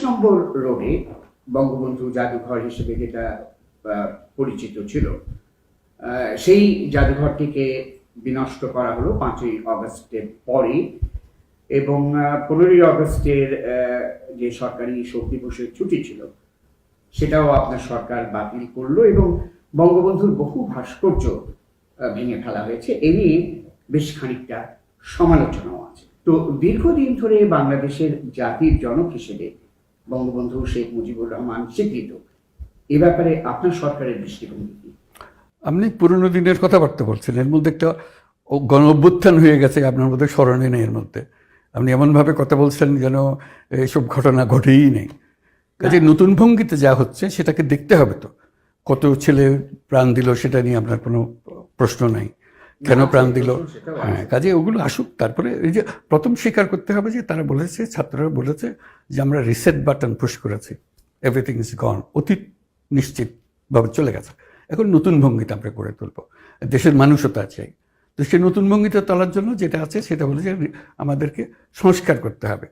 নম্বর রোডে বঙ্গবন্ধু জাদুঘর হিসেবে যেটা পরিচিত ছিল, সেই জাদুঘরটিকে বিনষ্ট করা হলো 5ই অগস্টের পরে, এবং 15ই অগস্টের যে সরকারি শোক দিবসের ছুটি ছিল সেটাও আপনার সরকার বাতিল করলো, এবং বঙ্গবন্ধুর বহু ভাস্কর্য ভেঙে ফেলা হয়েছে। এ নিয়ে বেশ খানিকটা সমালোচনাও আছে। তো দীর্ঘদিন ধরে বাংলাদেশের জাতির জনক হিসেবে বঙ্গবন্ধু শেখ মুজিবুর রহমান স্বীকৃত। এ ব্যাপারে আপনার সরকারের দৃষ্টিভঙ্গি কি? আপনি পুরনো দিনের কথাবার্তা বলছেন, এর মধ্যে একটা গণ অভ্যুত্থান হয়ে গেছে, আপনার মধ্যে স্মরণে নেই। এর মধ্যে আপনি এমনভাবে কথা বলছেন যেন এসব ঘটনা ঘটেই নেই। কাজে নতুন ভঙ্গিতে যা হচ্ছে সেটাকে দেখতে হবে। তো কত ছেলে প্রাণ দিল সেটা নিয়ে আপনার কোনো প্রশ্ন নাই, কেন প্রাণ দিল। হ্যাঁ, কাজে ওগুলো আসুক। তারপরে এই যে প্রথম স্বীকার করতে হবে যে তারা বলেছে, ছাত্ররা বলেছে যে আমরা রিসেট বাটন পুশ করেছি, এভরিথিং ইজ গন, অতীত নিশ্চিতভাবে চলে গেছে। এখন নতুন ভঙ্গিতে আমরা করে তুলব, দেশের মানুষও তা চাই। তো সেই নতুন ভঙ্গিতে তোলার জন্য যেটা আছে সেটা হলো যে আমাদেরকে সংস্কার করতে হবে।